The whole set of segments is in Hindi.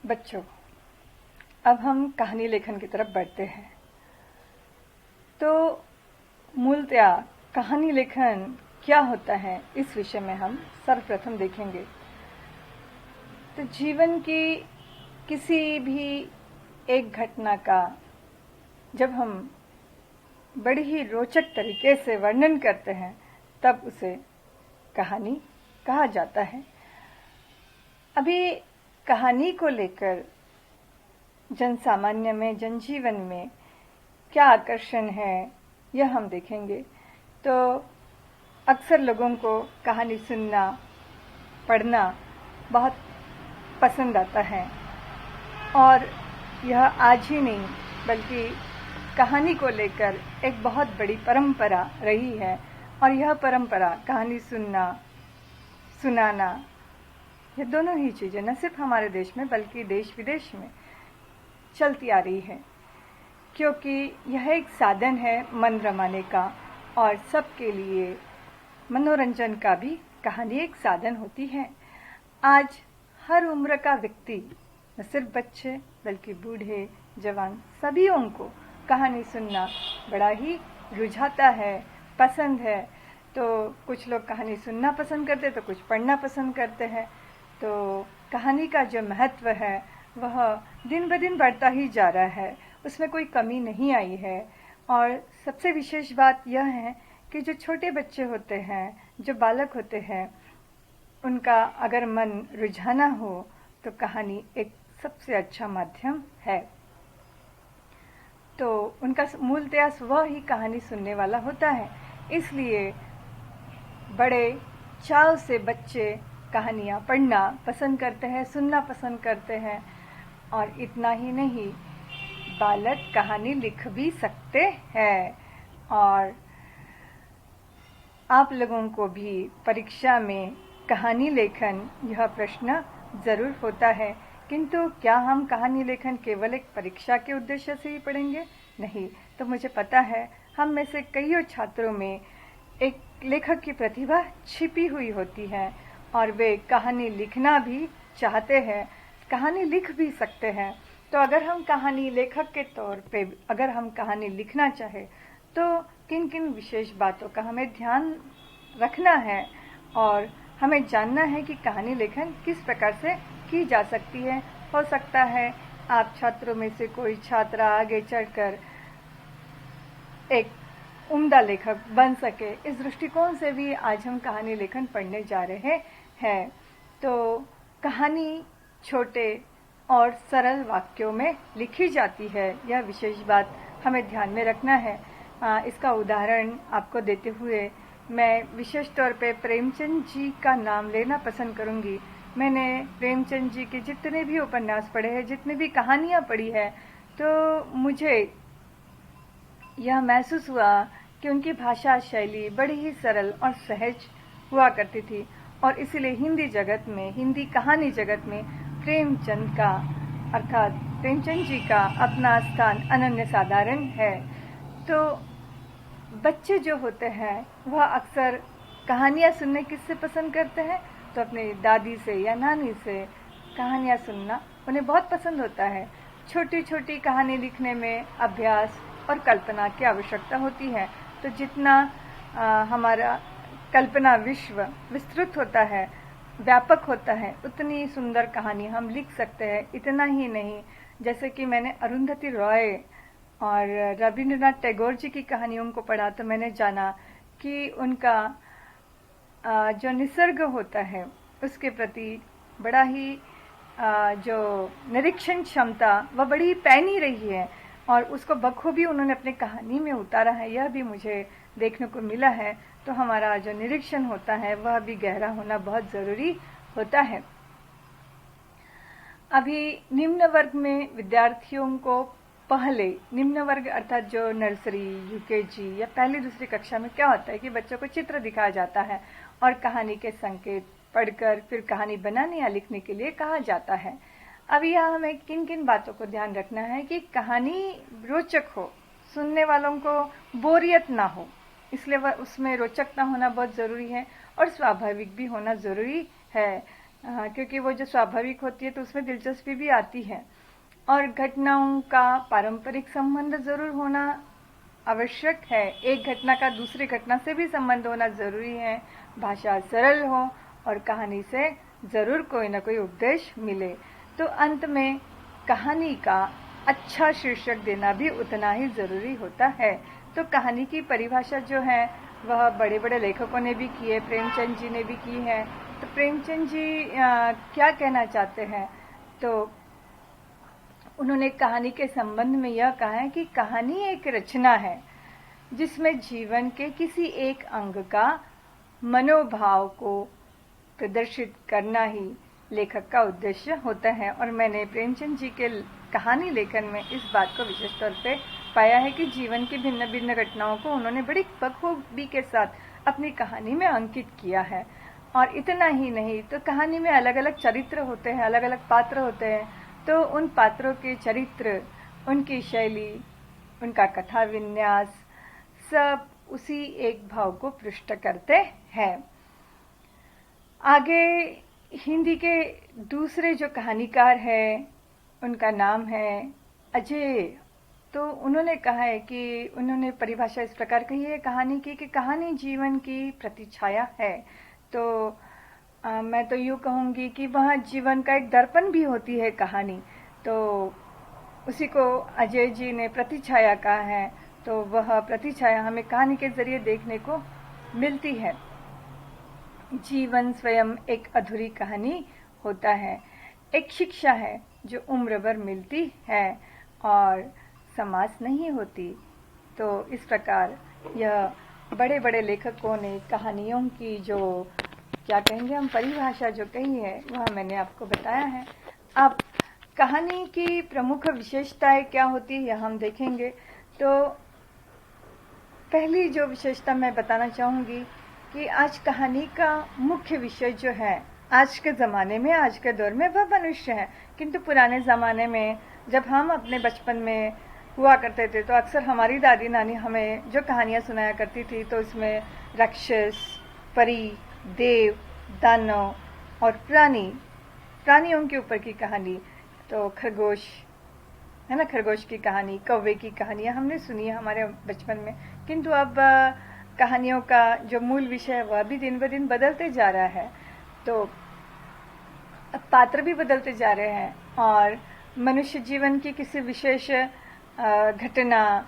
बच्चों, अब हम कहानी लेखन की तरफ बढ़ते हैं। तो मूलतया कहानी लेखन क्या होता है, इस विषय में हम सर्वप्रथम देखेंगे। तो जीवन की किसी भी एक घटना का जब हम बड़ी ही रोचक तरीके से वर्णन करते हैं, तब उसे कहानी कहा जाता है। अभी कहानी को लेकर जनसामान्य में, जनजीवन में क्या आकर्षण है, यह हम देखेंगे। तो अक्सर लोगों को कहानी सुनना, पढ़ना बहुत पसंद आता है और यह आज ही नहीं बल्कि कहानी को लेकर एक बहुत बड़ी परंपरा रही है। और यह परंपरा कहानी सुनना, सुनाना, ये दोनों ही चीज़ें न सिर्फ हमारे देश में बल्कि देश विदेश में चलती आ रही है, क्योंकि यह एक साधन है मन रमाने का और सबके लिए मनोरंजन का भी कहानी एक साधन होती है। आज हर उम्र का व्यक्ति, न सिर्फ बच्चे बल्कि बूढ़े, जवान, सभीयों को कहानी सुनना बड़ा ही रुझाता है, पसंद है। तो कुछ लोग कहानी सुनना पसंद करते, तो कुछ पढ़ना पसंद करते हैं। तो कहानी का जो महत्व है वह दिन ब दिन बढ़ता ही जा रहा है, उसमें कोई कमी नहीं आई है। और सबसे विशेष बात यह है कि जो छोटे बच्चे होते हैं, जो बालक होते हैं, उनका अगर मन रुझाना हो तो कहानी एक सबसे अच्छा माध्यम है। तो उनका मूलतया वह ही कहानी सुनने वाला होता है। इसलिए बड़े चाव से बच्चे कहानियाँ पढ़ना पसंद करते हैं, सुनना पसंद करते हैं। और इतना ही नहीं, बालक कहानी लिख भी सकते हैं। और आप लोगों को भी परीक्षा में कहानी लेखन यह प्रश्न जरूर होता है, किंतु क्या हम कहानी लेखन केवल एक परीक्षा के उद्देश्य से ही पढ़ेंगे? नहीं। तो मुझे पता है हम में से कईयों छात्रों में एक लेखक की प्रतिभा छिपी हुई होती है और वे कहानी लिखना भी चाहते हैं, कहानी लिख भी सकते हैं। तो अगर हम कहानी लेखक के तौर पे अगर हम कहानी लिखना चाहे तो किन किन विशेष बातों का हमें ध्यान रखना है और हमें जानना है कि कहानी लेखन किस प्रकार से की जा सकती है। हो सकता है आप छात्रों में से कोई छात्रा आगे चढ़कर एक उम्दा लेखक बन सके। इस दृष्टिकोण से भी आज हम कहानी लेखन पढ़ने जा रहे हैं। तो कहानी छोटे और सरल वाक्यों में लिखी जाती है, यह विशेष बात हमें ध्यान में रखना है। इसका उदाहरण आपको देते हुए मैं विशेष तौर पे प्रेमचंद जी का नाम लेना पसंद करूंगी। मैंने प्रेमचंद जी के जितने भी उपन्यास पढ़े हैं, जितने भी कहानियाँ पढ़ी है, तो मुझे यह महसूस हुआ कि उनकी भाषा शैली बड़ी ही सरल और सहज हुआ करती थी। और इसीलिए हिंदी जगत में, हिंदी कहानी जगत में प्रेमचंद का अर्थात प्रेमचंद जी का अपना स्थान अनन्य साधारण है। तो बच्चे जो होते हैं वह अक्सर कहानियाँ सुनने किससे पसंद करते हैं? तो अपने दादी से या नानी से कहानियाँ सुनना उन्हें बहुत पसंद होता है। छोटी छोटी कहानी लिखने में अभ्यास और कल्पना की आवश्यकता होती है। तो जितना हमारा कल्पना विश्व विस्तृत होता है, व्यापक होता है, उतनी सुंदर कहानी हम लिख सकते हैं। इतना ही नहीं, जैसे कि मैंने अरुंधति रॉय और रविंद्रनाथ टैगोर जी की कहानियों को पढ़ा तो मैंने जाना कि उनका जो निसर्ग होता है उसके प्रति बड़ा ही जो निरीक्षण क्षमता वह बड़ी पैनी रही है और उसको बखूबी उन्होंने अपनी कहानी में उतारा है, यह भी मुझे देखने को मिला है। तो हमारा जो निरीक्षण होता है वह भी गहरा होना बहुत ज़रूरी होता है। अभी निम्न वर्ग में विद्यार्थियों को पहले, निम्न वर्ग अर्थात जो नर्सरी, यूकेजी या पहली दूसरी कक्षा में क्या होता है कि बच्चों को चित्र दिखाया जाता है और कहानी के संकेत पढ़कर फिर कहानी बनाने या लिखने के लिए कहा जाता है। अभी यहाँ हमें किन किन बातों को ध्यान रखना है कि कहानी रोचक हो, सुनने वालों को बोरियत ना हो, इसलिए उसमें रोचकता होना बहुत ज़रूरी है और स्वाभाविक भी होना ज़रूरी है। क्योंकि वो जो स्वाभाविक होती है तो उसमें दिलचस्पी भी आती है। और घटनाओं का पारंपरिक संबंध जरूर होना आवश्यक है। एक घटना का दूसरी घटना से भी संबंध होना जरूरी है। भाषा सरल हो और कहानी से जरूर कोई ना कोई उपदेश मिले। तो अंत में कहानी का अच्छा शीर्षक देना भी उतना ही जरूरी होता है। तो कहानी की परिभाषा जो है वह बड़े बड़े लेखकों ने भी की है, प्रेमचंद जी ने भी की है। तो प्रेमचंद जी क्या कहना चाहते हैं, तो उन्होंने कहानी के संबंध में यह कहा है कि कहानी एक रचना है जिसमें जीवन के किसी एक अंग का मनोभाव को प्रदर्शित करना ही लेखक का उद्देश्य होता है। और मैंने प्रेमचंद जी के कहानी लेखन में इस बात को विशेष तौर पे पाया है कि जीवन की भिन्न भिन्न घटनाओं को उन्होंने बड़ी बखूबी के साथ अपनी कहानी में अंकित किया है। और इतना ही नहीं, तो कहानी में अलग अलग चरित्र होते हैं, अलग अलग पात्र होते हैं। तो उन पात्रों के चरित्र, उनकी शैली, उनका कथा विन्यास सब उसी एक भाव को पुष्ट करते हैं। आगे हिंदी के दूसरे जो कहानीकार हैं उनका नाम है अजय। तो उन्होंने कहा है कि उन्होंने परिभाषा इस प्रकार कही है कहानी की कि कहानी जीवन की प्रतिछाया है। तो मैं तो यूँ कहूँगी कि वह जीवन का एक दर्पण भी होती है कहानी। तो उसी को अजय जी ने प्रतिछाया कहा है। तो वह प्रतिछाया हमें कहानी के जरिए देखने को मिलती है। जीवन स्वयं एक अधूरी कहानी होता है, एक शिक्षा है जो उम्र भर मिलती है और समास नहीं होती। तो इस प्रकार यह बड़े बड़े लेखकों ने कहानियों की जो क्या कहेंगे हम परिभाषा जो कही है वह मैंने आपको बताया है। अब कहानी की प्रमुख विशेषताएं क्या होती है यह हम देखेंगे। तो पहली जो विशेषता मैं बताना चाहूँगी कि आज कहानी का मुख्य विषय जो है आज के ज़माने में, आज के दौर में वह मनुष्य है। किंतु पुराने ज़माने में जब हम अपने बचपन में हुआ करते थे तो अक्सर हमारी दादी नानी हमें जो कहानियाँ सुनाया करती थी तो इसमें राक्षस, परी, देव, दानव और प्राणियों के ऊपर की कहानी, तो खरगोश है ना, खरगोश की कहानी, कौवे की कहानियाँ हमने सुनी है हमारे बचपन में। किंतु अब कहानियों का जो मूल विषय है वह भी दिन ब दिन बदलते जा रहा है। तो अब पात्र भी बदलते जा रहे हैं और मनुष्य जीवन की किसी विशेष घटना,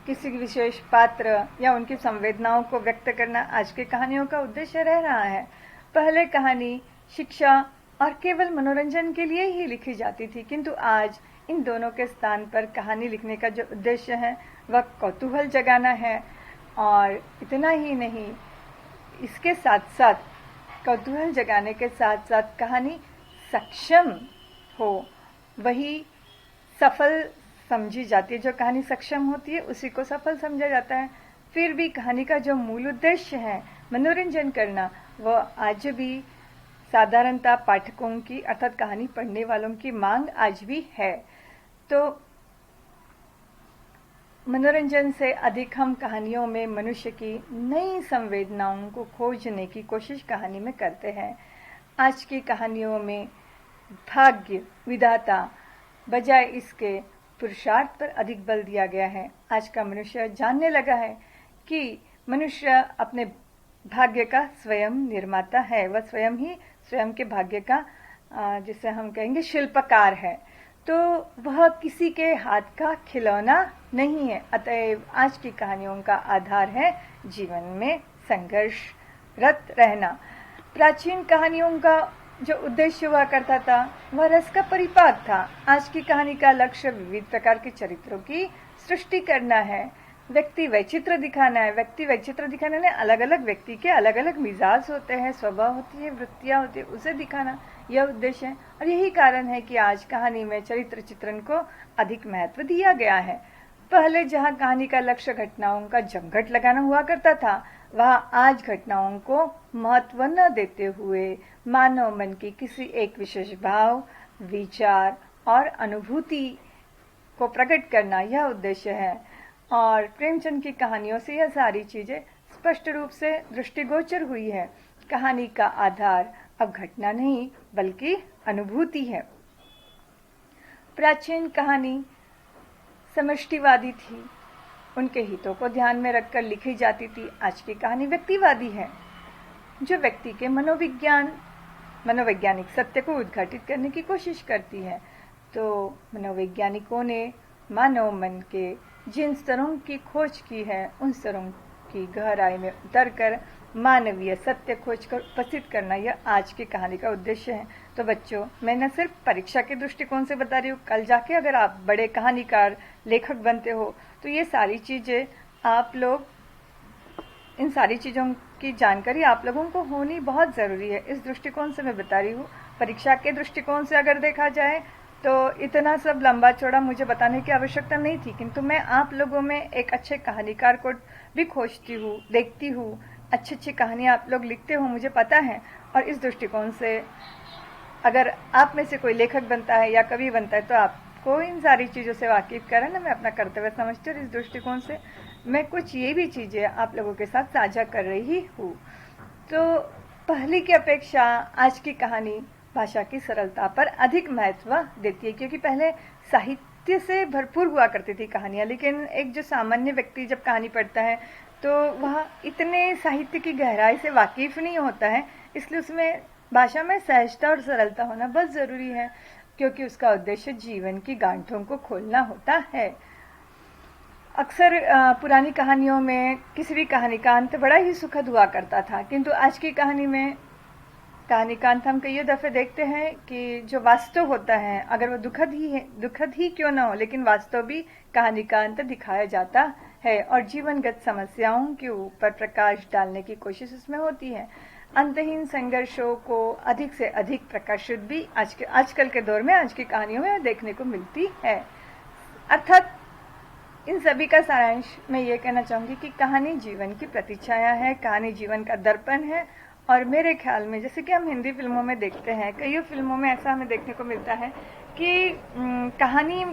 किसी विशेष पात्र या उनकी संवेदनाओं को व्यक्त करना आज की कहानियों का उद्देश्य रह रहा है। पहले कहानी शिक्षा और केवल मनोरंजन के लिए ही लिखी जाती थी, किंतु आज इन दोनों के स्थान पर कहानी लिखने का जो उद्देश्य है वह कौतूहल जगाना है। और इतना ही नहीं, इसके साथ साथ कौतूहल जगाने के साथ साथ कहानी सक्षम हो वही सफल समझी जाती है। जो कहानी सक्षम होती है उसी को सफल समझा जाता है। फिर भी कहानी का जो मूल उद्देश्य है मनोरंजन करना, वह आज भी साधारणतः पाठकों की अर्थात कहानी पढ़ने वालों की मांग आज भी है। तो मनोरंजन से अधिक हम कहानियों में मनुष्य की नई संवेदनाओं को खोजने की कोशिश कहानी में करते हैं। आज की कहानियों में भाग्य, विधाता बजाय इसके पुरुषार्थ पर अधिक बल दिया गया है। आज का मनुष्य जानने लगा है कि मनुष्य अपने भाग्य का स्वयं निर्माता है, वह स्वयं ही स्वयं के भाग्य का जिसे हम कहेंगे शिल्पकार है। तो वह किसी के हाथ का खिलौना नहीं है। अतएव आज की कहानियों का आधार है जीवन में संघर्षरत रहना। प्राचीन कहानियों का जो उद्देश्य हुआ करता था वह रस का परिपाक था। आज की कहानी का लक्ष्य विविध प्रकार के चरित्रों की सृष्टि करना है, व्यक्ति वैचित्र दिखाना है। व्यक्ति वैचित्र दिखाने में अलग अलग व्यक्ति के अलग अलग मिजाज होते हैं, स्वभाव होती है, वृत्तियां होती है, उसे दिखाना यह उद्देश्य है। और यही कारण है कि आज कहानी में चरित्र चित्रण को अधिक महत्व दिया गया है। पहले जहाँ कहानी का लक्ष्य घटनाओं का जमघट लगाना हुआ करता था, वह आज घटनाओं को महत्व न देते हुए मानव मन की किसी एक विशेष भाव, विचार और अनुभूति को प्रकट करना यह उद्देश्य है। और प्रेमचंद की कहानियों से यह सारी चीजें स्पष्ट रूप से दृष्टिगोचर हुई है। कहानी का आधार अब घटना नहीं बल्कि अनुभूति है। प्राचीन कहानी समष्टिवादी थी, उनके हितों को ध्यान में रखकर लिखी जाती थी। आज की कहानी व्यक्तिवादी है, जो व्यक्ति के मनोवैज्ञानिक सत्य को उद्घाटित करने की कोशिश करती है। तो मनोवैज्ञानिकों ने मानव मन के जिन स्तरों की खोज की है, उन स्तरों की गहराई में उतरकर मानवीय सत्य खोज कर उपस्थित करना, यह आज की कहानी का उद्देश्य है। तो बच्चों, मैं न सिर्फ परीक्षा के दृष्टिकोण से बता रही हूँ, कल जाके अगर आप बड़े कहानीकार, लेखक बनते हो तो ये सारी चीजें आप लोग, इन सारी चीजों की जानकारी आप लोगों को होनी बहुत जरूरी है। इस दृष्टिकोण से मैं बता रही हूँ। परीक्षा के दृष्टिकोण से अगर देखा जाए तो इतना सब लंबा चौड़ा मुझे बताने की आवश्यकता नहीं थी, किंतु मैं आप लोगों में एक अच्छे कहानीकार को भी खोजती हूँ, देखती हूँ। अच्छी अच्छी कहानियाँ आप लोग लिखते हो, मुझे पता है। और इस दृष्टिकोण से अगर आप में से कोई लेखक बनता है या कवि बनता है तो आपको इन सारी चीज़ों से वाकिफ कराना मैं अपना कर्तव्य समझती हूँ। इस दृष्टिकोण से मैं कुछ ये भी चीज़ें आप लोगों के साथ साझा कर रही हूँ। तो पहले की अपेक्षा आज की कहानी भाषा की सरलता पर अधिक महत्व देती है, क्योंकि पहले साहित्य से भरपूर हुआ करती थी कहानियाँ, लेकिन एक जो सामान्य व्यक्ति जब कहानी पढ़ता है तो वह इतने साहित्य की गहराई से वाकिफ नहीं होता है। इसलिए उसमें भाषा में सहजता और सरलता होना बहुत ज़रूरी है, क्योंकि उसका उद्देश्य जीवन की गांठों को खोलना होता है। अक्सर पुरानी कहानियों में किसी भी कहानी का अंत बड़ा ही सुखद हुआ करता था, किंतु आज की कहानी में कहानी का अंत हम कई दफ़े देखते हैं कि जो वास्तव होता है, अगर वो दुखद ही क्यों ना हो, लेकिन वास्तव भी कहानी का अंत दिखाया जाता है और जीवनगत समस्याओं के ऊपर प्रकाश डालने की कोशिश उसमें होती है। अंतहीन संघर्षों को अधिक से अधिक प्रकाशित भी आजकल के दौर में आज की कहानियों में देखने को मिलती है। अर्थात इन सभी का सारांश मैं ये कहना चाहूँगी कि कहानी जीवन की प्रतिछाया है, कहानी जीवन का दर्पण है। और मेरे ख्याल में, जैसे कि हम हिंदी फिल्मों में देखते हैं, कई फिल्मों में ऐसा हमें देखने को मिलता है कि कहानी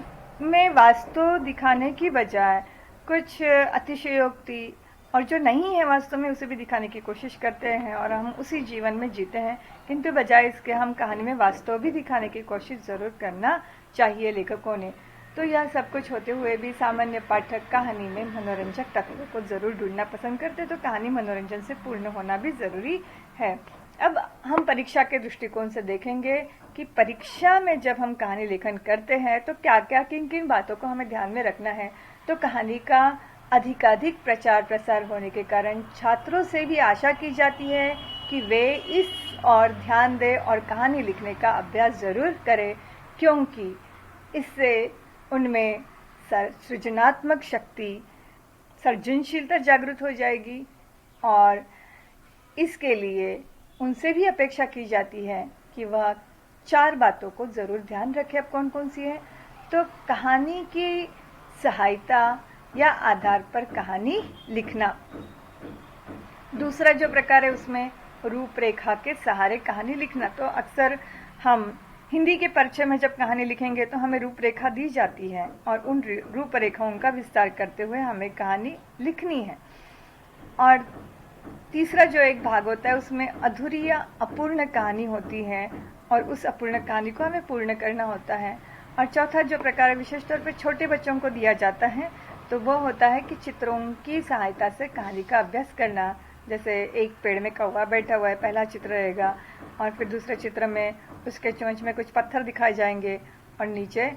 में वास्तव दिखाने की बजाय कुछ अतिशयोक्ति और जो नहीं है वास्तव में उसे भी दिखाने की कोशिश करते हैं और हम उसी जीवन में जीते हैं। किंतु बजाय इसके हम कहानी में वास्तव भी दिखाने की कोशिश ज़रूर करना चाहिए लेखकों ने। तो यह सब कुछ होते हुए भी सामान्य पाठक कहानी में मनोरंजक तत्वों को जरूर ढूंढना पसंद करते, तो कहानी मनोरंजन से पूर्ण होना भी जरूरी है। अब हम परीक्षा के दृष्टिकोण से देखेंगे कि परीक्षा में जब हम कहानी लेखन करते हैं तो क्या क्या किन किन बातों को हमें ध्यान में रखना है। तो कहानी का अधिकाधिक प्रचार प्रसार होने के कारण छात्रों से भी आशा की जाती है कि वे इस और ध्यान दें और कहानी लिखने का अभ्यास जरूर करें, क्योंकि इससे उनमें सृजनात्मक शक्ति, सर्जनशीलता जागृत हो जाएगी और इसके लिए उनसे भी अपेक्षा की जाती है कि वह 4 बातों को ज़रूर ध्यान रखें। अब कौन कौन सी है? तो कहानी की सहायता या आधार पर कहानी लिखना। दूसरा जो प्रकार है उसमें रूपरेखा के सहारे कहानी लिखना। तो अक्सर हम हिंदी के परिचय में जब कहानी लिखेंगे तो हमें रूपरेखा दी जाती है और उन रूपरेखाओं का विस्तार करते हुए हमें कहानी लिखनी है। और तीसरा जो एक भाग होता है उसमें अधूरी या अपूर्ण कहानी होती है और उस अपूर्ण कहानी को हमें पूर्ण करना होता है। और चौथा जो प्रकार विशेष तौर पर छोटे बच्चों को दिया जाता है तो वो होता है कि चित्रों की सहायता से कहानी का अभ्यास करना। जैसे एक पेड़ में कौवा बैठा हुआ है, पहला चित्र रहेगा, और फिर दूसरे चित्र में उसके चोंच में कुछ पत्थर दिखाए जाएंगे और नीचे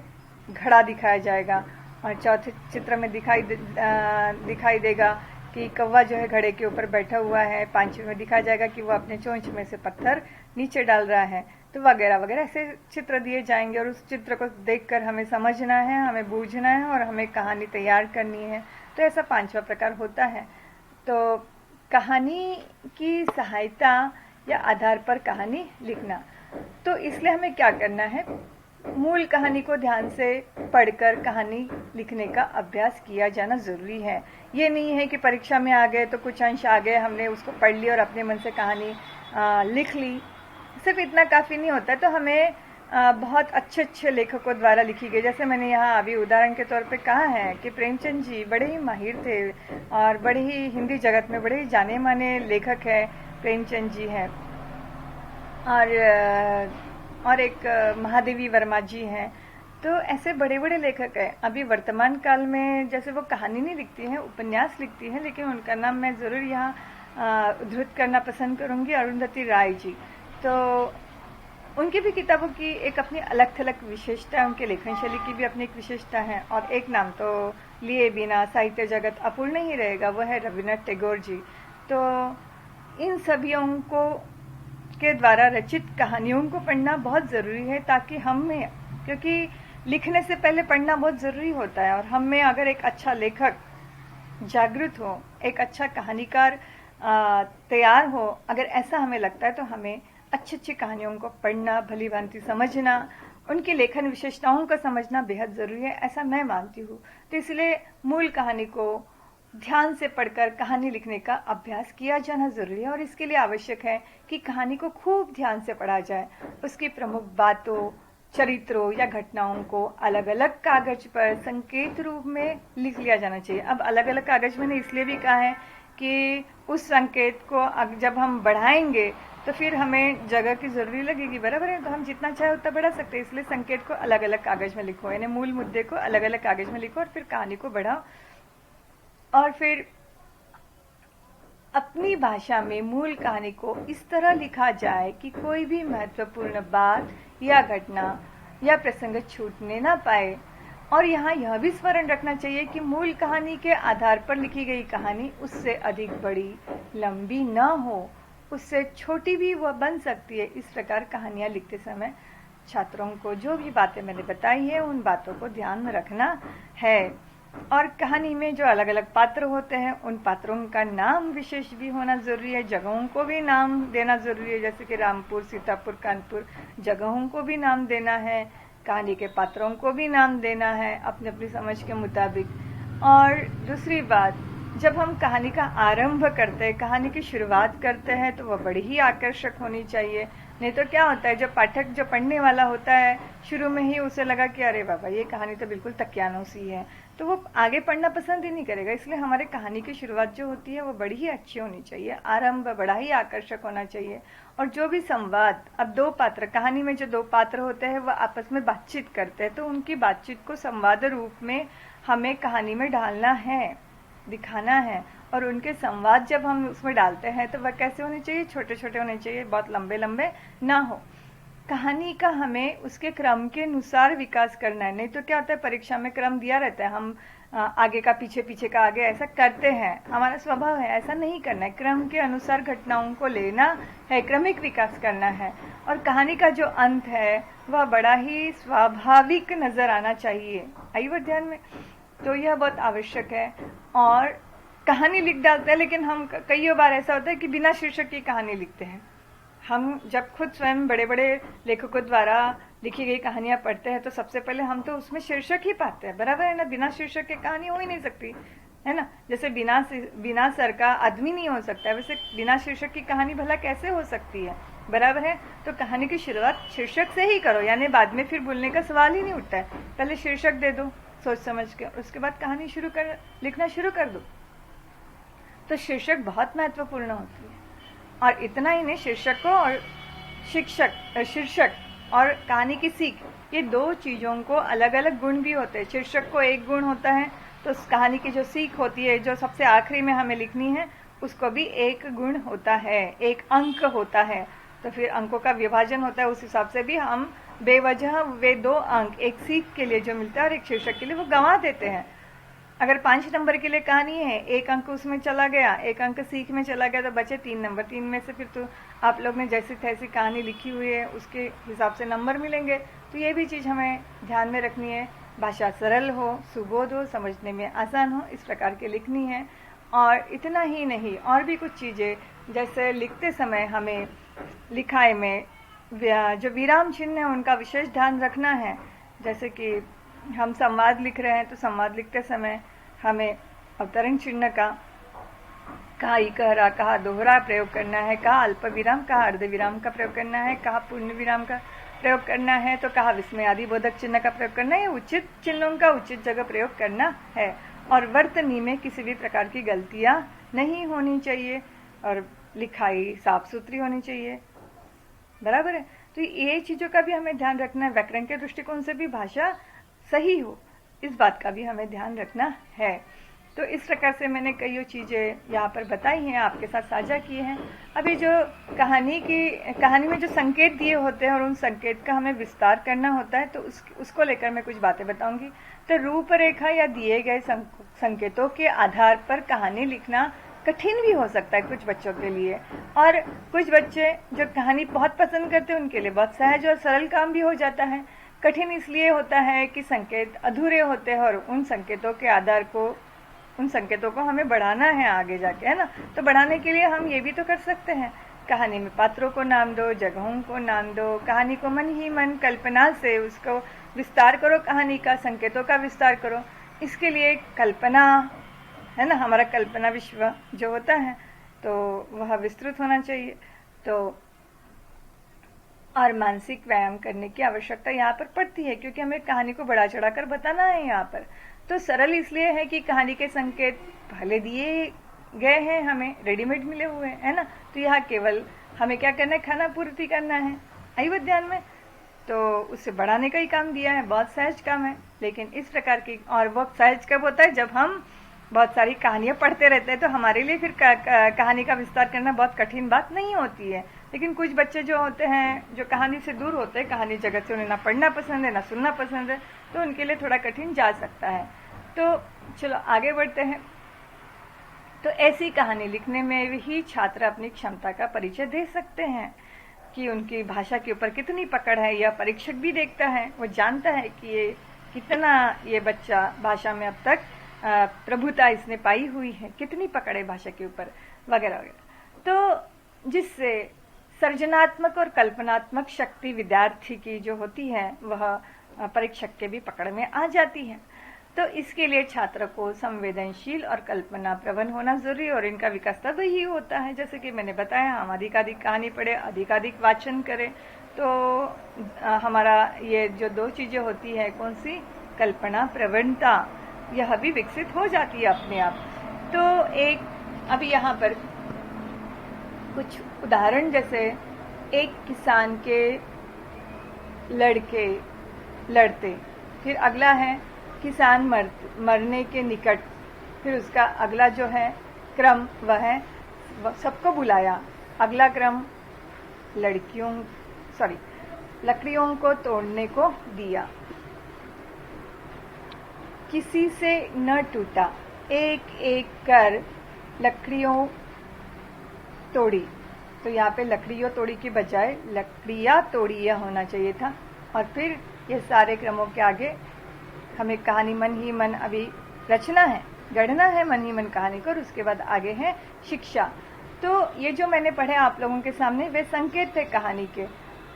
घड़ा दिखाया जाएगा, और चौथे चित्र में दिखाई देगा कि कौवा जो है घड़े के ऊपर बैठा हुआ है। पांचवें में दिखाया जाएगा कि वो अपने चोंच में से पत्थर नीचे डाल रहा है। तो वगैरह वगैरह ऐसे चित्र दिए जाएंगे और उस चित्र को देखकर हमें समझना है, हमें बूझना है और हमें कहानी तैयार करनी है। तो ऐसा 5वां प्रकार होता है। तो कहानी की सहायता या आधार पर कहानी लिखना। तो इसलिए हमें क्या करना है, मूल कहानी को ध्यान से पढ़कर कहानी लिखने का अभ्यास किया जाना ज़रूरी है। ये नहीं है कि परीक्षा में आ गए तो कुछ अंश आ गए, हमने उसको पढ़ लिया और अपने मन से कहानी लिख ली, सिर्फ इतना काफ़ी नहीं होता। तो हमें बहुत अच्छे लेखकों द्वारा लिखी गई, जैसे मैंने यहाँ अभी उदाहरण के तौर पे कहा है कि प्रेमचंद जी बड़े ही माहिर थे और बड़े ही हिंदी जगत में बड़े ही जाने माने लेखक हैं, प्रेमचंद जी हैं। और एक महादेवी वर्मा जी हैं। तो ऐसे बड़े बड़े लेखक हैं। अभी वर्तमान काल में जैसे वो कहानी नहीं लिखती हैं, उपन्यास लिखती हैं, लेकिन उनका नाम मैं ज़रूर यहाँ उद्धृत करना पसंद करूँगी, अरुंधति राय जी। तो उनकी भी किताबों की एक अपनी अलग थलग विशेषता है, उनके लेखन शैली की भी अपनी एक विशेषता है। और एक नाम तो लिए बिना साहित्य जगत अपूर्ण ही रहेगा, वह है रविन्द्रनाथ टैगोर जी। तो इन सभियों को के द्वारा रचित कहानियों को पढ़ना बहुत ज़रूरी है, ताकि हम में, क्योंकि लिखने से पहले पढ़ना बहुत ज़रूरी होता है, और हम में अगर एक अच्छा लेखक जागृत हो, एक अच्छा कहानीकार तैयार हो, अगर ऐसा हमें लगता है, तो हमें अच्छी अच्छी कहानियों को पढ़ना, भली भांति समझना, उनकी लेखन विशेषताओं को समझना बेहद ज़रूरी है, ऐसा मैं मानती हूँ। तो इसलिए मूल कहानी को ध्यान से पढ़कर कहानी लिखने का अभ्यास किया जाना ज़रूरी है। और इसके लिए आवश्यक है कि कहानी को खूब ध्यान से पढ़ा जाए, उसकी प्रमुख बातों, चरित्रों या घटनाओं को अलग अलग कागज पर संकेत रूप में लिख लिया जाना चाहिए। अब अलग अलग कागज मैंने इसलिए भी कहा है कि उस संकेत को जब हम बढ़ाएंगे तो फिर हमें जगह की ज़रूरी लगेगी, बराबर है, तो हम जितना चाहे उतना बढ़ा सकते हैं। इसलिए संकेत को अलग अलग कागज में लिखो, यानी मूल मुद्दे को अलग अलग कागज में लिखो और फिर कहानी को बढ़ाओ, और फिर अपनी भाषा में मूल कहानी को इस तरह लिखा जाए कि कोई भी महत्वपूर्ण बात या घटना या प्रसंग छूटने ना पाए। और यहाँ यह भी स्मरण रखना चाहिए कि मूल कहानी के आधार पर लिखी गई कहानी उससे अधिक बड़ी, लंबी न हो, उससे छोटी भी वह बन सकती है। इस प्रकार कहानियाँ लिखते समय छात्रों को जो भी बातें मैंने बताई है, उन बातों को ध्यान में रखना है। और कहानी में जो अलग अलग पात्र होते हैं, उन पात्रों का नाम विशेष भी होना ज़रूरी है, जगहों को भी नाम देना ज़रूरी है, जैसे कि रामपुर, सीतापुर, कानपुर, जगहों को भी नाम देना है, कहानी के पात्रों को भी नाम देना है अपनी अपनी समझ के मुताबिक। और दूसरी बात, जब हम कहानी का आरंभ करते हैं, कहानी की शुरुआत करते हैं, तो वह बड़ी ही आकर्षक होनी चाहिए। नहीं तो क्या होता है, जब पाठक जो पढ़ने वाला होता है, शुरू में ही उसे लगा कि अरे बाबा ये कहानी तो बिल्कुल तकियानों सी है, तो वो आगे पढ़ना पसंद ही नहीं करेगा। इसलिए हमारे कहानी की शुरुआत जो होती है वो बड़ी ही अच्छी होनी चाहिए, आरंभ बड़ा ही आकर्षक होना चाहिए। और जो भी संवाद, अब दो पात्र, कहानी में जो दो पात्र होते हैं वह आपस में बातचीत करते हैं, तो उनकी बातचीत को संवाद रूप में हमें कहानी में डालना है, दिखाना है। और उनके संवाद जब हम उसमें डालते हैं तो वह कैसे होने चाहिए, छोटे छोटे होने चाहिए, बहुत लंबे लंबे ना हो। कहानी का हमें उसके क्रम के अनुसार विकास करना है। नहीं तो क्या होता है, परीक्षा में क्रम दिया रहता है, हम आगे का पीछे, पीछे का आगे, ऐसा करते हैं, हमारा स्वभाव है, ऐसा नहीं करना है। क्रम के अनुसार घटनाओं को लेना है, क्रमिक विकास करना है। और कहानी का जो अंत है वह बड़ा ही स्वाभाविक नजर आना चाहिए। आई बात ध्यान में? तो यह बहुत आवश्यक है। और कहानी लिख डालते हैं, लेकिन हम कई बार ऐसा होता है कि बिना शीर्षक की कहानी लिखते हैं। हम जब खुद स्वयं बड़े बड़े लेखकों द्वारा लिखी गई कहानियां पढ़ते हैं तो सबसे पहले हम तो उसमें शीर्षक ही पाते हैं, बराबर है ना। बिना शीर्षक की कहानी हो ही नहीं सकती, है ना। जैसे बिना सर का आदमी नहीं हो सकता है, वैसे बिना शीर्षक की कहानी भला कैसे हो सकती है, बराबर है। तो कहानी की शुरुआत शीर्षक से ही करो, यानी बाद में फिर बोलने का सवाल ही नहीं उठता है। पहले शीर्षक दे दो सोच समझ के, उसके बाद कहानी लिखना शुरू कर दो। तो शीर्षक बहुत महत्वपूर्ण होती है। और इतना ही नहीं, शीर्षक को और शीर्षक और कहानी की सीख, ये दो चीजों को अलग अलग गुण भी होते हैं। शीर्षक को एक गुण होता है, तो उस कहानी की जो सीख होती है, जो सबसे आखिरी में हमें लिखनी है, उसको भी एक गुण होता है, एक अंक होता है। तो फिर अंकों का विभाजन होता है, उस हिसाब से भी हम बेवजह वे दो अंक, एक सीख के लिए जो मिलता है और एक शीर्षक के लिए, वो गंवा देते हैं। अगर 5 नंबर के लिए कहानी है, एक अंक उसमें चला गया, एक अंक सीख में चला गया, तो बचे 3 नंबर। 3 में से फिर तो आप लोग ने जैसी तैसी कहानी लिखी हुई है उसके हिसाब से नंबर मिलेंगे। तो ये भी चीज़ हमें ध्यान में रखनी है। भाषा सरल हो, सुबोध हो, समझने में आसान हो, इस प्रकार की लिखनी है। और इतना ही नहीं, और भी कुछ चीज़ें, जैसे लिखते समय हमें लिखाई में जो विराम चिन्ह है उनका विशेष ध्यान रखना है। जैसे कि हम संवाद लिख रहे हैं, तो संवाद लिखते समय हमें अवतरण चिन्ह का, कहाँ इकहरा, कहाँ दोहरा प्रयोग करना है, कहाँ अल्प विराम, कहाँ अर्ध विराम का प्रयोग करना है, कहाँ पूर्ण विराम का प्रयोग करना है, तो कहाँ विस्मय आदि बोधक चिन्ह का प्रयोग करना है। उचित चिन्हों का उचित जगह प्रयोग करना है। और वर्तनी में किसी भी प्रकार की गलतियाँ नहीं होनी चाहिए, और लिखाई साफ सुथरी होनी चाहिए। बराबर है। तो ये चीजों का भी हमें ध्यान रखना है, व्याकरण के दृष्टिकोण से भी भाषा सही हो, इस बात का भी हमें ध्यान रखना है। तो इस प्रकार से मैंने कई चीजें यहाँ पर बताई हैं, आपके साथ साझा किए हैं। अभी जो कहानी में जो संकेत दिए होते हैं और उन संकेत का हमें विस्तार करना होता है, तो उसको लेकर मैं कुछ बातें बताऊंगी। तो रूपरेखा या दिए गए संकेतों के आधार पर कहानी लिखना कठिन भी हो सकता है कुछ बच्चों के लिए, और कुछ बच्चे जो कहानी बहुत पसंद करते हैं उनके लिए बहुत सहज और सरल काम भी हो जाता है। कठिन इसलिए होता है कि संकेत अधूरे होते हैं और उन संकेतों को हमें बढ़ाना है आगे जाके, है ना। तो बढ़ाने के लिए हम ये भी तो कर सकते हैं, कहानी में पात्रों को नाम दो, जगहों को नाम दो, कहानी को मन ही मन कल्पना से उसको विस्तार करो, कहानी का संकेतों का विस्तार करो। इसके लिए कल्पना, है ना, हमारा कल्पना विश्व जो होता है तो वह विस्तृत होना चाहिए। तो और मानसिक व्यायाम करने की आवश्यकता यहाँ पर पड़ती है, क्योंकि हमें कहानी को बढ़ा चढ़ाकर बताना है यहाँ पर। तो सरल इसलिए है कि कहानी के संकेत पहले दिए गए हैं, हमें रेडीमेड मिले हुए हैं, है ना। तो यहाँ केवल हमें क्या करना है, खाना पूर्ति करना है। आई बात ध्यान में। तो उससे बढ़ाने का ही काम दिया है, बहुत सहज काम है। लेकिन इस प्रकार की, और वो सहज कब होता है, जब हम बहुत सारी कहानियां पढ़ते रहते हैं, तो हमारे लिए फिर कहानी का विस्तार करना बहुत कठिन बात नहीं होती है। लेकिन कुछ बच्चे जो होते हैं, जो कहानी से दूर होते हैं, कहानी जगत से, उन्हें ना पढ़ना पसंद है ना सुनना पसंद है, तो उनके लिए थोड़ा कठिन जा सकता है। तो चलो आगे बढ़ते हैं। तो ऐसी कहानी लिखने में ही छात्र अपनी क्षमता का परिचय दे सकते हैं कि उनकी भाषा के ऊपर कितनी पकड़ है। यह परीक्षक भी देखता है, वो जानता है कि ये बच्चा भाषा में अब तक प्रभुता इसने पाई हुई है, कितनी पकड़ है भाषा के ऊपर, वगैरह वगैरह। तो जिससे सृजनात्मक और कल्पनात्मक शक्ति विद्यार्थी की जो होती है वह परीक्षक के भी पकड़ में आ जाती है। तो इसके लिए छात्र को संवेदनशील और कल्पना प्रवण होना जरूरी, और इनका विकास तब ही होता है, जैसे कि मैंने बताया, हम अधिकाधिक कहानी पढ़े, अधिकाधिक वाचन करें, तो हमारा ये जो दो चीजें होती है, कौन सी, कल्पना प्रवणता, यह भी विकसित हो जाती है अपने आप। तो एक अभी यहाँ पर कुछ उदाहरण, जैसे एक किसान के लड़के लड़ते, फिर अगला है किसान मरने के निकट, फिर उसका अगला जो है क्रम वह है सबको बुलाया, अगला क्रम लकड़ियों को तोड़ने को दिया, किसी से न टूटा, एक एक कर लकड़ियों तोड़ी। तो यहाँ पे लकड़ियों तोड़ी की बजाय लकड़ियाँ तोड़ी यह होना चाहिए था। और फिर ये सारे क्रमों के आगे हमें कहानी मन ही मन अभी रचना है, गढ़ना है मन ही मन कहानी को, और उसके बाद आगे है शिक्षा। तो ये जो मैंने पढ़े आप लोगों के सामने, वे संकेत थे कहानी के,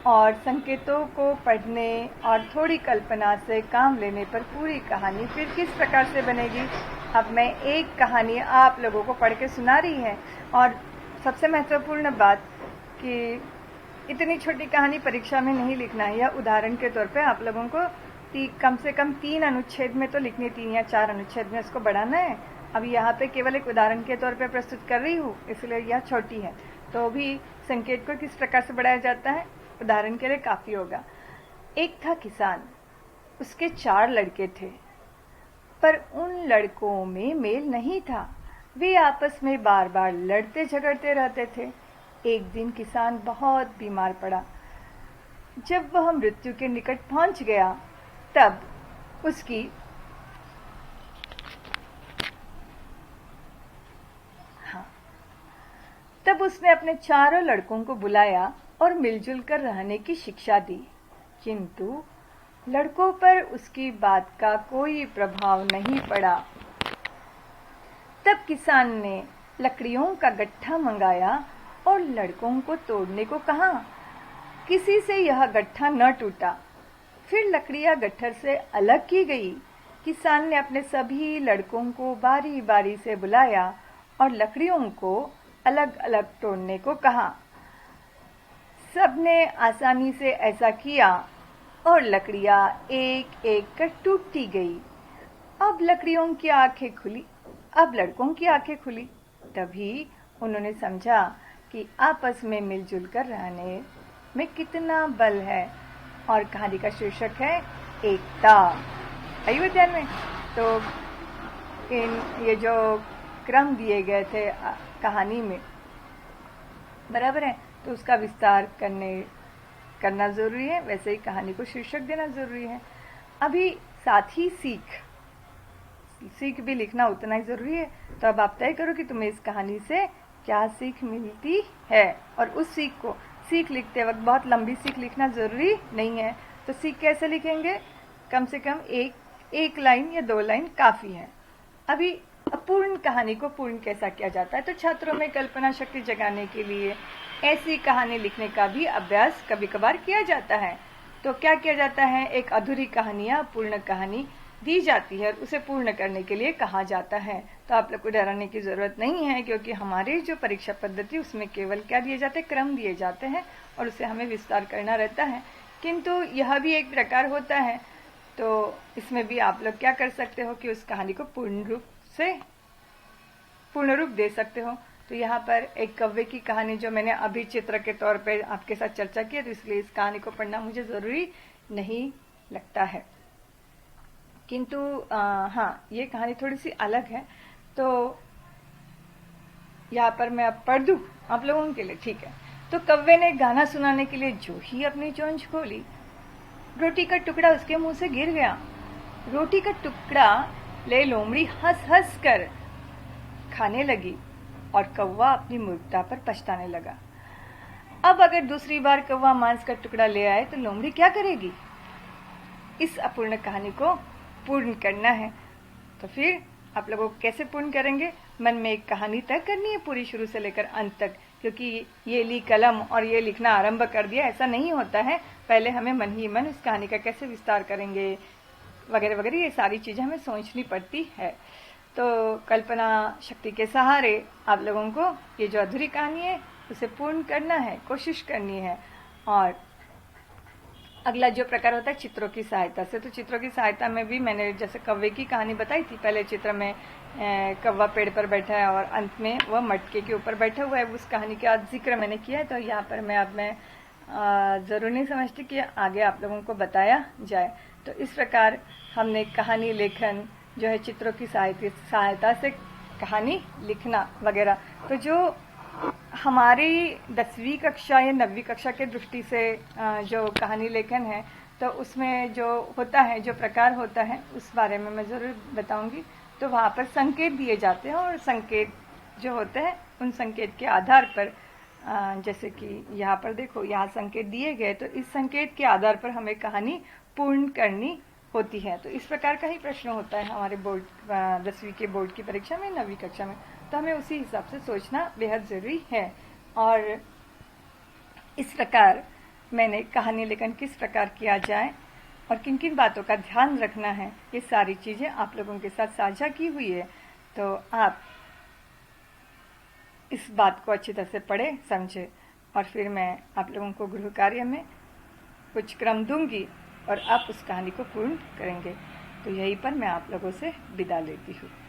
और संकेतों को पढ़ने और थोड़ी कल्पना से काम लेने पर पूरी कहानी फिर किस प्रकार से बनेगी। अब मैं एक कहानी आप लोगों को पढ़ के सुना रही है, और सबसे महत्वपूर्ण बात कि इतनी छोटी कहानी परीक्षा में नहीं लिखना है, यह उदाहरण के तौर पे आप लोगों को कम से कम 3 अनुच्छेद में तो लिखनी, 3 या 4 अनुच्छेद में इसको बढ़ाना है। अभी यहाँ पे केवल एक उदाहरण के तौर पे प्रस्तुत कर रही हूँ, इसलिए यह छोटी है। तो भी संकेत को किस प्रकार से बढ़ाया जाता है, उदाहरण के लिए काफी होगा। एक था किसान, उसके 4 लड़के थे, पर उन लड़कों में मेल नहीं था, वे आपस में बार बार लड़ते झगड़ते रहते थे। एक दिन किसान बहुत बीमार पड़ा। जब वह मृत्यु के निकट पहुंच गया, तब उसने अपने चारों लड़कों को बुलाया और मिलजुल कर रहने की शिक्षा दी, किंतु लड़कों पर उसकी बात का कोई प्रभाव नहीं पड़ा। तब किसान ने लकड़ियों का गट्ठा मंगाया और लड़कों को तोड़ने को कहा। किसी से यह गट्ठा न टूटा। फिर लकड़ियां गट्ठर से अलग की गई। किसान ने अपने सभी लड़कों को बारी बारी से बुलाया और लकड़ियों को अलग अलग तोड़ने को कहा। सबने आसानी से ऐसा किया और लकड़ियां एक एक कर टूटती गई। अब लड़कों की आंखें खुली। तभी उन्होंने समझा कि आपस में मिलजुल कर रहने में कितना बल है। और कहानी का शीर्षक है एकता। आइए ध्यान में। तो ये जो क्रम दिए गए थे कहानी में, बराबर है, तो उसका विस्तार करना जरूरी है, वैसे ही कहानी को शीर्षक देना जरूरी है। अभी साथ ही सीख भी लिखना उतना ही जरूरी है। तो अब आप तय करो कि तुम्हें इस कहानी से क्या सीख मिलती है। और उस सीख लिखते वक्त बहुत लंबी सीख लिखना जरूरी नहीं है। तो सीख कैसे लिखेंगे? कम से कम एक लाइन या 2 लाइन काफी है। अभी अपूर्ण कहानी को पूर्ण कैसा किया जाता है? तो छात्रों में कल्पना शक्ति जगाने के लिए ऐसी कहानी लिखने का भी अभ्यास कभी कभार किया जाता है। तो क्या किया जाता है? एक अधूरी कहानी या पूर्ण कहानी दी जाती है और उसे पूर्ण करने के लिए कहा जाता है। तो आप लोग को डराने की जरूरत नहीं है, क्योंकि हमारी जो परीक्षा पद्धति उसमें केवल क्या दिए जाते हैं? क्रम दिए जाते हैं और उसे हमें विस्तार करना रहता है। किंतु यह भी एक प्रकार होता है। तो इसमें भी आप लोग क्या कर सकते हो कि उस कहानी को पूर्ण रूप दे सकते हो। तो यहाँ पर एक कव्वे की कहानी जो मैंने अभी चित्र के तौर पे आपके साथ चर्चा की है, तो इसलिए इस कहानी को पढ़ना मुझे जरूरी नहीं लगता है। किंतु हाँ, ये कहानी थोड़ी सी अलग है। तो यहाँ पर मैं अब पढ़ दूं आप लोगों के लिए, ठीक है? तो कव्वे ने गाना सुनाने के लिए जो ही अपनी चोंच खोली, रोटी का टुकड़ा उसके मुंह से गिर गया। रोटी का टुकड़ा ले लोमड़ी हंस हंस कर खाने लगी और कौवा अपनी मूर्खता पर पछताने लगा। अब अगर दूसरी बार कौवा मांस का टुकड़ा ले आए तो लोमड़ी क्या करेगी? इस अपूर्ण कहानी को पूर्ण करना है। तो फिर आप लोगों को कैसे पूर्ण करेंगे? मन में एक कहानी तय करनी है पूरी, शुरू से लेकर अंत तक, क्योंकि ये ली कलम और ये लिखना आरंभ कर दिया, ऐसा नहीं होता है। पहले हमें मन ही मन उस कहानी का कैसे विस्तार करेंगे वगैरह वगैरह, ये सारी चीजें हमें सोचनी पड़ती है। तो कल्पना शक्ति के सहारे आप लोगों को ये जो अधूरी कहानी है उसे पूर्ण करना है, कोशिश करनी है। और अगला जो प्रकार होता है चित्रों की सहायता से। तो चित्रों की सहायता में भी मैंने जैसे कौवे की कहानी बताई थी, पहले चित्र में कौवा पेड़ पर बैठा है और अंत में वह मटके के ऊपर बैठा हुआ है, उस कहानी का जिक्र मैंने किया है। तो यहाँ पर मैं जरूर नहीं समझती कि आगे आप लोगों को बताया जाए। तो इस प्रकार हमने कहानी लेखन जो है चित्रों की सहायता से कहानी लिखना वगैरह, तो जो हमारी 10वीं कक्षा या 9वीं कक्षा के दृष्टि से जो कहानी लेखन है, तो उसमें जो होता है, जो प्रकार होता है, उस बारे में मैं जरूर बताऊंगी। तो वहाँ पर संकेत दिए जाते हैं और संकेत जो होते हैं उन संकेत के आधार पर जैसे कि यहाँ पर देखो, यहाँ संकेत दिए गए, तो इस संकेत के आधार पर हमें कहानी पूर्ण करनी होती है। तो इस प्रकार का ही प्रश्न होता है हमारे बोर्ड 10वीं के बोर्ड की परीक्षा में, 9वीं कक्षा में। तो हमें उसी हिसाब से सोचना बेहद जरूरी है। और इस प्रकार मैंने कहानी लेखन किस प्रकार किया जाए और किन किन बातों का ध्यान रखना है, ये सारी चीजें आप लोगों के साथ साझा की हुई है। तो आप इस बात को अच्छी तरह से पढ़े समझे, और फिर मैं आप लोगों को गृह कार्य में कुछ क्रम दूंगी और आप उस कहानी को पूर्ण करेंगे। तो यहीं पर मैं आप लोगों से विदा लेती हूँ।